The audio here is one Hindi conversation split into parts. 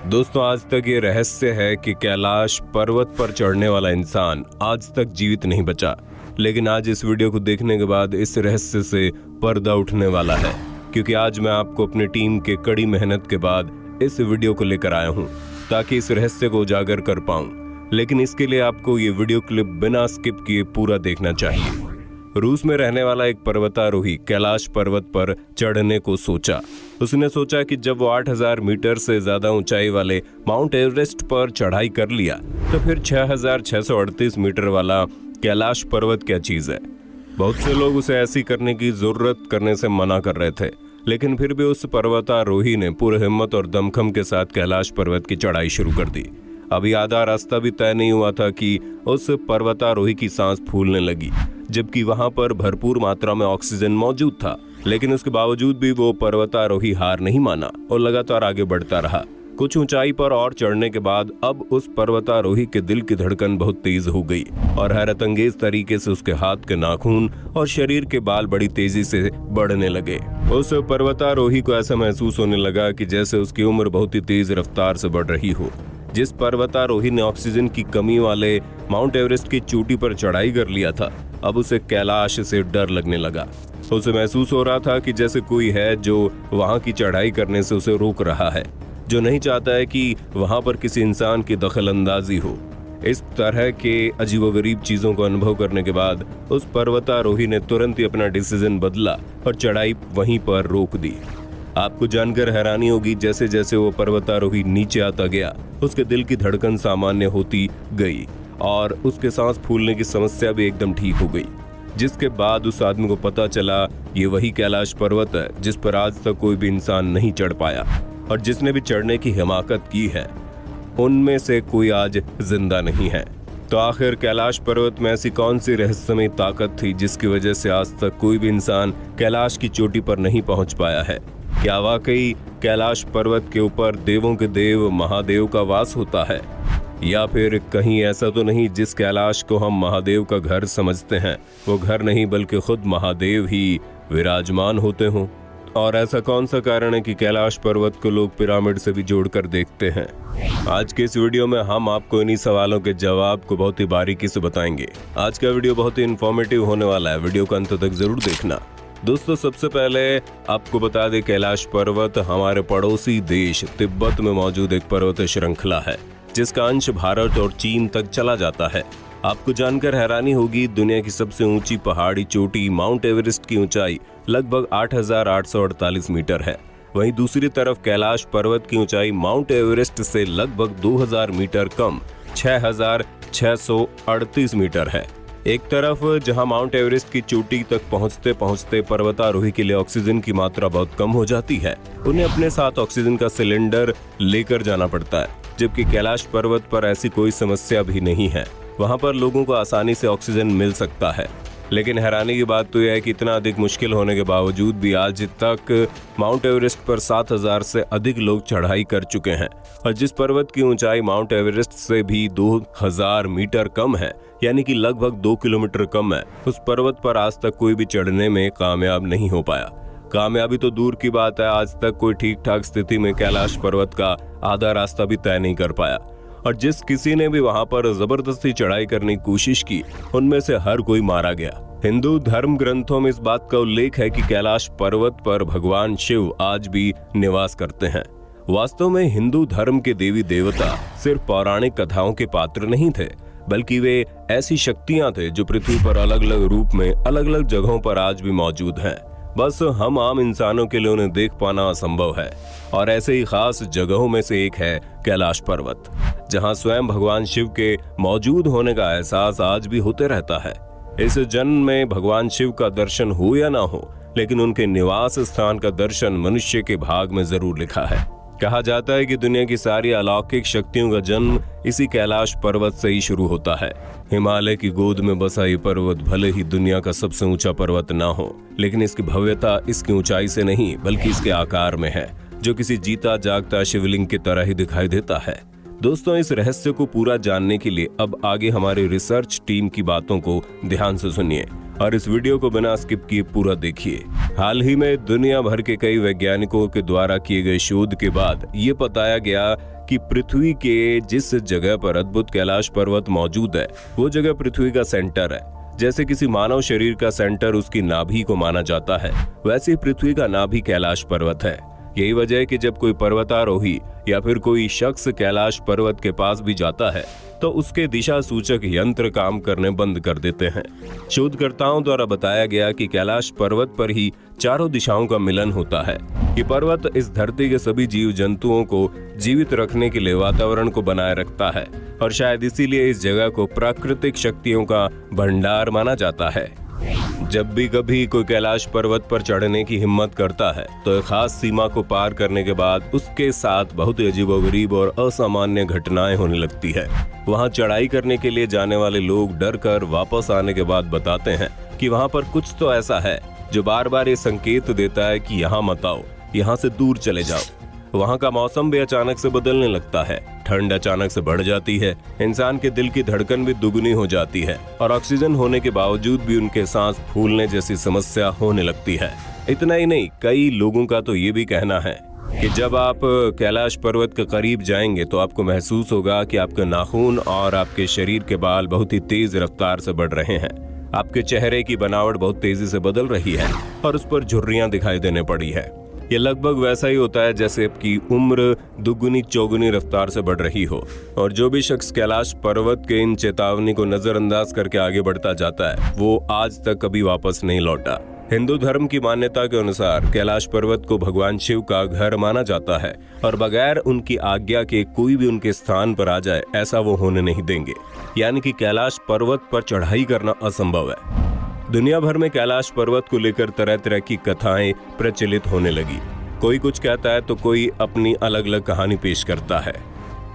दोस्तों, आज तक ये रहस्य है कि कैलाश पर्वत पर चढ़ने वाला इंसान आज तक जीवित नहीं बचा। लेकिन आज इस वीडियो को देखने के बाद इस रहस्य से पर्दा उठने वाला है, क्योंकि आज मैं आपको अपनी टीम के कड़ी मेहनत के बाद इस वीडियो को लेकर आया हूँ ताकि इस रहस्य को उजागर कर पाऊँ। लेकिन इसके लिए आपको ये वीडियो क्लिप बिना स्किप किए पूरा देखना चाहिए। रूस में रहने वाला एक पर्वतारोही कैलाश पर्वत पर चढ़ने को सोचा। उसने सोचा कि जब वो 8000 मीटर से ज्यादा ऊंचाई वाले माउंट एवरेस्ट पर चढ़ाई कर लिया तो फिर 6638 मीटर वाला कैलाश पर्वत क्या चीज है। बहुत से लोग उसे ऐसी करने की जरूरत करने से मना कर रहे थे, लेकिन फिर भी उस पर्वतारोही ने पूरी हिम्मत और दमखम के साथ कैलाश पर्वत की चढ़ाई शुरू कर दी। अभी आधा रास्ता भी तय नहीं हुआ था कि उस पर्वतारोही की सांस फूलने लगी, जबकि वहां पर भरपूर मात्रा में ऑक्सीजन मौजूद था। लेकिन उसके बावजूद भी वो पर्वतारोही हार नहीं माना और लगातार आगे बढ़ता रहा। कुछ ऊंचाई पर और चढ़ने के बाद अब उस पर्वतारोही के दिल की धड़कन बहुत तेज हो गई और हैरतअंगेज तरीके से उसके हाथ के नाखून और शरीर के बाल बड़ी तेजी से बढ़ने लगे। उस पर्वतारोही को ऐसा महसूस होने लगा कि जैसे उसकी उम्र बहुत ही तेज रफ्तार से बढ़ रही हो। जिस पर्वतारोही ने ऑक्सीजन की कमी वाले माउंट एवरेस्ट की चोटी पर चढ़ाई कर लिया था, अब उसे कैलाश से डर लगने लगा। उसे महसूस हो रहा था कि जैसे कोई है जो वहां की चढ़ाई करने से उसे रोक रहा है, जो नहीं चाहता है कि वहां पर किसी इंसान की दखलंदाजी हो। इस तरह के अजीबोगरीब चीजों को अनुभव करने के बाद उस पर्वतारोही ने तुरंत ही अपना डिसीजन बदला और चढ़ाई वहीं पर रोक दी। आपको जानकर हैरानी होगी, जैसे जैसे वो पर्वतारोही नीचे आता गया उसके दिल की धड़कन सामान्य होती गई और उसके सांस फूलने की समस्या भी एकदम ठीक हो गई। जिसके बाद उस आदमी को पता चला ये वही कैलाश पर्वत है जिस पर आज तक कोई भी इंसान नहीं चढ़ पाया, और जिसने भी चढ़ने की हिमाकत की है उनमें से कोई आज जिंदा नहीं है। तो आखिर कैलाश पर्वत में ऐसी कौन सी रहस्यमय ताकत थी जिसकी वजह से आज तक कोई भी इंसान कैलाश की चोटी पर नहीं पहुंच पाया है? क्या वाकई कैलाश पर्वत के ऊपर देवों के देव महादेव का वास होता है, या फिर कहीं ऐसा तो नहीं जिस कैलाश को हम महादेव का घर समझते हैं वो घर नहीं बल्कि खुद महादेव ही विराजमान होते हों? और ऐसा कौन सा कारण है कि कैलाश पर्वत को लोग पिरामिड से भी जोड़कर देखते हैं? आज के इस वीडियो में हम आपको इन्हीं सवालों के जवाब को बहुत ही बारीकी से बताएंगे। आज का वीडियो बहुत ही इंफॉर्मेटिव होने वाला है, वीडियो को अंत तक जरूर देखना। दोस्तों, सबसे पहले आपको बता दें, कैलाश पर्वत हमारे पड़ोसी देश तिब्बत में मौजूद एक पर्वत श्रृंखला है जिसका अंश भारत और चीन तक चला जाता है। आपको जानकर हैरानी होगी, दुनिया की सबसे ऊंची पहाड़ी चोटी माउंट एवरेस्ट की ऊंचाई लगभग 8848 मीटर है। वहीं दूसरी तरफ कैलाश पर्वत की ऊंचाई माउंट एवरेस्ट से लगभग 2000 मीटर कम 6638 मीटर है। एक तरफ जहां माउंट एवरेस्ट की चोटी तक पहुंचते पहुंचते पर्वतारोही के लिए ऑक्सीजन की मात्रा बहुत कम हो जाती है, उन्हें अपने साथ ऑक्सीजन का सिलेंडर लेकर जाना पड़ता है, जबकि कैलाश पर्वत पर ऐसी कोई समस्या भी नहीं है। वहां पर लोगों को आसानी से ऑक्सीजन मिल सकता है। लेकिन हैरानी की बात तो यह है कि इतना अधिक मुश्किल होने के बावजूद भी आज तक माउंट एवरेस्ट पर 7000 से अधिक लोग चढ़ाई कर चुके हैं, और जिस पर्वत की ऊंचाई माउंट एवरेस्ट से भी 2000 मीटर कम है, यानी कि लगभग 2 किलोमीटर कम है, उस पर्वत पर आज तक कोई भी चढ़ने में कामयाब नहीं हो पाया। कामयाबी तो दूर की बात है, आज तक कोई ठीक ठाक स्थिति में कैलाश पर्वत का आधा रास्ता भी तय नहीं कर पाया। और जिस किसी ने भी वहां पर जबरदस्ती चढ़ाई करने की कोशिश की, उनमें से हर कोई मारा गया। हिंदू धर्म ग्रंथों में इस बात का उल्लेख है कि कैलाश पर्वत पर भगवान शिव आज भी निवास करते हैं। वास्तव में हिंदू धर्म के देवी देवता सिर्फ पौराणिक कथाओं के पात्र नहीं थे, बल्कि वे ऐसी शक्तियां थे जो पृथ्वी पर अलग अलग रूप में अलग अलग जगहों पर आज भी मौजूद हैं। बस हम आम इंसानों के लिए उन्हें देख पाना असंभव है। और ऐसे ही खास जगहों में से एक है कैलाश पर्वत, जहां स्वयं भगवान शिव के मौजूद होने का एहसास आज भी होते रहता है। इस जन्म में भगवान शिव का दर्शन हो या ना हो, लेकिन उनके निवास स्थान का दर्शन मनुष्य के भाग में जरूर लिखा है। कहा जाता है कि दुनिया की सारी अलौकिक शक्तियों का जन्म इसी कैलाश पर्वत से ही शुरू होता है। हिमालय की गोद में बसा ये पर्वत भले ही दुनिया का सबसे ऊंचा पर्वत ना हो, लेकिन इसकी भव्यता इसकी ऊंचाई से नहीं बल्कि इसके आकार में है, जो किसी जीता जागता शिवलिंग की तरह ही दिखाई देता है। दोस्तों, इस रहस्य को पूरा जानने के लिए अब आगे हमारी रिसर्च टीम की बातों को ध्यान से सुनिए और इस वीडियो को बिना स्किप किए पूरा देखिए। हाल ही में दुनिया भर के कई वैज्ञानिकों के द्वारा किए गए शोध के बाद ये बताया गया कि पृथ्वी के जिस जगह पर अद्भुत कैलाश पर्वत मौजूद है वो जगह पृथ्वी का सेंटर है। जैसे किसी मानव शरीर का सेंटर उसकी नाभि को माना जाता है, वैसे ही पृथ्वी का नाभि कैलाश पर्वत है। यही वजह है कि जब कोई पर्वतारोही या फिर कोई शख्स कैलाश पर्वत के पास भी जाता है तो उसके दिशा सूचक यंत्र काम करने बंद कर देते हैं। शोधकर्ताओं द्वारा बताया गया कि कैलाश पर्वत पर ही चारों दिशाओं का मिलन होता है। ये पर्वत इस धरती के सभी जीव जंतुओं को जीवित रखने के लिए वातावरण को बनाए रखता है और शायद इसीलिए इस जगह को प्राकृतिक शक्तियों का भंडार माना जाता है। जब भी कभी कोई कैलाश पर्वत पर चढ़ने की हिम्मत करता है तो एक खास सीमा को पार करने के बाद उसके साथ बहुत ही अजीबोगरीब और असामान्य घटनाएं होने लगती है। वहां चढ़ाई करने के लिए जाने वाले लोग डर कर वापस आने के बाद बताते हैं कि वहां पर कुछ तो ऐसा है जो बार बार ये संकेत देता है कि यहाँ मत आओ, यहाँ से दूर चले जाओ। वहाँ का मौसम भी अचानक से बदलने लगता है, ठंड अचानक से बढ़ जाती है, इंसान के दिल की धड़कन भी दुगनी हो जाती है और ऑक्सीजन होने के बावजूद भी उनके सांस फूलने जैसी समस्या होने लगती है। इतना ही नहीं, कई लोगों का तो ये भी कहना है कि जब आप कैलाश पर्वत के करीब जाएंगे तो आपको महसूस होगा कि आपके नाखून और आपके शरीर के बाल बहुत ही तेज रफ्तार से बढ़ रहे हैं। आपके चेहरे की बनावट बहुत तेजी से बदल रही है और उस पर झुर्रियां दिखाई देने पड़ी है। ये लगभग वैसा ही होता है जैसे आपकी उम्र दुगुनी चौगुनी रफ्तार से बढ़ रही हो। और जो भी शख्स कैलाश पर्वत के इन चेतावनी को नजरअंदाज करके आगे बढ़ता जाता है वो आज तक कभी वापस नहीं लौटा। हिंदू धर्म की मान्यता के अनुसार कैलाश पर्वत को भगवान शिव का घर माना जाता है और बगैर उनकी आज्ञा के कोई भी उनके स्थान पर आ जाए ऐसा वो होने नहीं देंगे। यानी कि कैलाश पर्वत पर चढ़ाई करना असंभव है। दुनिया भर में कैलाश पर्वत को लेकर तरह तरह की कथाएं प्रचलित होने लगी। कोई कुछ कहता है तो कोई अपनी अलग अलग कहानी पेश करता है।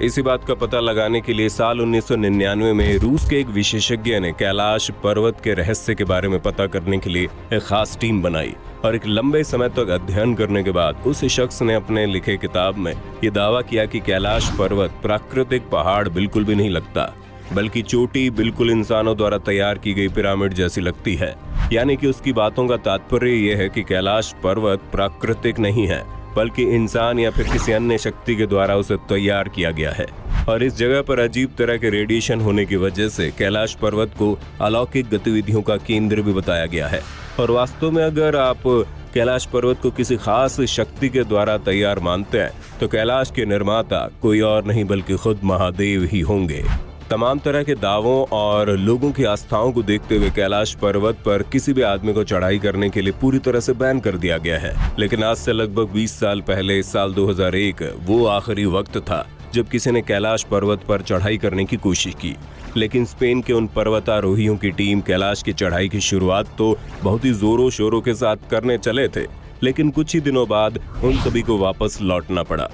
इसी बात का पता लगाने के लिए साल 1999 में रूस के एक विशेषज्ञ ने कैलाश पर्वत के रहस्य के बारे में पता करने के लिए एक खास टीम बनाई और एक लंबे समय तक अध्ययन करने के बाद उस शख्स ने अपने लिखे किताब में ये दावा किया कि कैलाश पर्वत प्राकृतिक पहाड़ बिल्कुल भी नहीं लगता, बल्कि चोटी बिल्कुल इंसानों द्वारा तैयार की गई पिरामिड जैसी लगती है। यानी कि उसकी बातों का तात्पर्य यह है कि कैलाश पर्वत प्राकृतिक नहीं है, बल्कि इंसान या फिर किसी अन्य शक्ति के द्वारा उसे तैयार किया गया है। और इस जगह पर अजीब तरह के रेडिएशन होने की वजह से कैलाश पर्वत को अलौकिक गतिविधियों का केंद्र भी बताया गया है। और वास्तव में अगर आप कैलाश पर्वत को किसी खास शक्ति के द्वारा तैयार मानते हैं तो कैलाश के निर्माता कोई और नहीं बल्कि खुद महादेव ही होंगे। तमाम तरह के दावों और लोगों की आस्थाओं को देखते हुए कैलाश पर्वत पर किसी भी आदमी को चढ़ाई करने के लिए पूरी तरह से बैन कर दिया गया है। लेकिन आज से लगभग 20 साल पहले साल 2001 वो आखिरी वक्त था जब किसी ने कैलाश पर्वत पर चढ़ाई करने की कोशिश की। लेकिन स्पेन के उन पर्वतारोहियों की टीम कैलाश की चढ़ाई की शुरुआत तो बहुत ही जोरों शोरों के साथ करने चले थे, लेकिन कुछ ही दिनों बाद उन सभी को वापस लौटना पड़ा।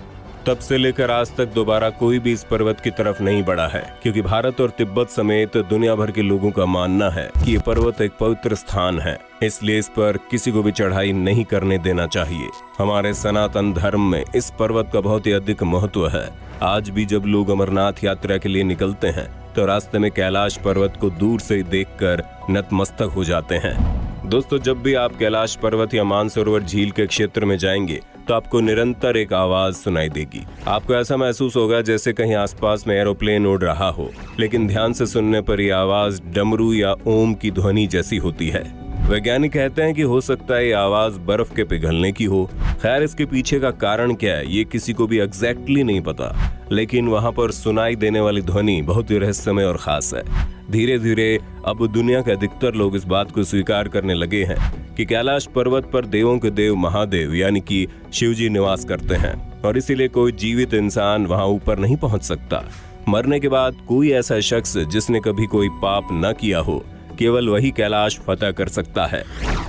तब से लेकर आज तक दोबारा कोई भी इस पर्वत की तरफ नहीं बढ़ा है, क्योंकि भारत और तिब्बत समेत दुनिया भर के लोगों का मानना है कि ये पर्वत एक पवित्र स्थान है, इसलिए इस पर किसी को भी चढ़ाई नहीं करने देना चाहिए। हमारे सनातन धर्म में इस पर्वत का बहुत ही अधिक महत्व है। आज भी जब लोग अमरनाथ यात्रा के लिए निकलते हैं तो रास्ते में कैलाश पर्वत को दूर से देखकर नतमस्तक हो जाते हैं। दोस्तों, जब भी आप कैलाश पर्वत या मानसरोवर झील के क्षेत्र में जाएंगे तो आपको निरंतर एक आवाज सुनाई देगी। आपको ऐसा महसूस होगा जैसे कहीं आसपास में एरोप्लेन उड़ रहा हो, लेकिन ध्यान से सुनने पर यह आवाज डमरू या ओम की ध्वनि जैसी होती है। वैज्ञानिक कहते हैं कि हो सकता है ये आवाज बर्फ के पिघलने की हो। खैर, इसके पीछे का कारण क्या है ये किसी को भी एग्जैक्टली नहीं पता, लेकिन वहां पर सुनाई देने वाली ध्वनि बहुत ही रहस्यमय और खास है। धीरे धीरे अब दुनिया के अधिकतर लोग इस बात को स्वीकार करने लगे हैं कि कैलाश पर्वत पर देवों के देव महादेव यानी कि शिव जी निवास करते हैं और इसीलिए कोई जीवित इंसान वहां ऊपर नहीं पहुंच सकता। मरने के बाद कोई ऐसा शख्स जिसने कभी कोई पाप न किया हो, केवल वही कैलाश फतह कर सकता है।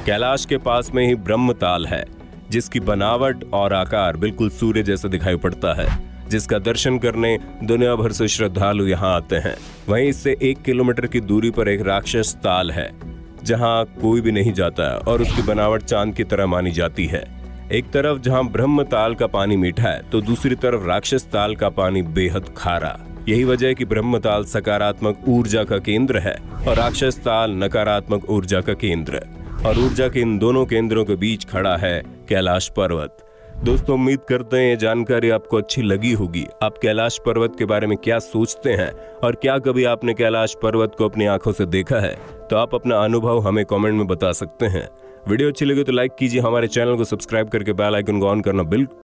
कैलाश के पास में ही ब्रह्मताल है, जिसकी बनावट और आकार बिल्कुल सूर्य जैसा दिखाई पड़ता है, जिसका दर्शन करने दुनिया भर से श्रद्धालु यहाँ आते हैं। वहीं इससे 1 किलोमीटर की दूरी पर एक राक्षस ताल है जहाँ कोई भी नहीं जाता और उसकी बनावट चांद की तरह मानी जाती है। एक तरफ जहाँ ब्रह्म ताल का पानी मीठा है तो दूसरी तरफ राक्षस ताल का पानी बेहद खारा। यही वजह है कि ब्रह्म ताल सकारात्मक ऊर्जा का केंद्र है और राक्षस ताल नकारात्मक ऊर्जा का केंद्र। और ऊर्जा के इन दोनों केंद्रों के बीच खड़ा है कैलाश पर्वत। दोस्तों उम्मीद करते हैं ये जानकारी आपको अच्छी लगी होगी। आप कैलाश पर्वत के बारे में क्या सोचते हैं और क्या कभी आपने कैलाश पर्वत को अपनी आंखों से देखा है? तो आप अपना अनुभव हमें कमेंट में बता सकते हैं। वीडियो अच्छी लगे तो लाइक कीजिए, हमारे चैनल को सब्सक्राइब करके बेल आइकन को ऑन करना बिल्कुल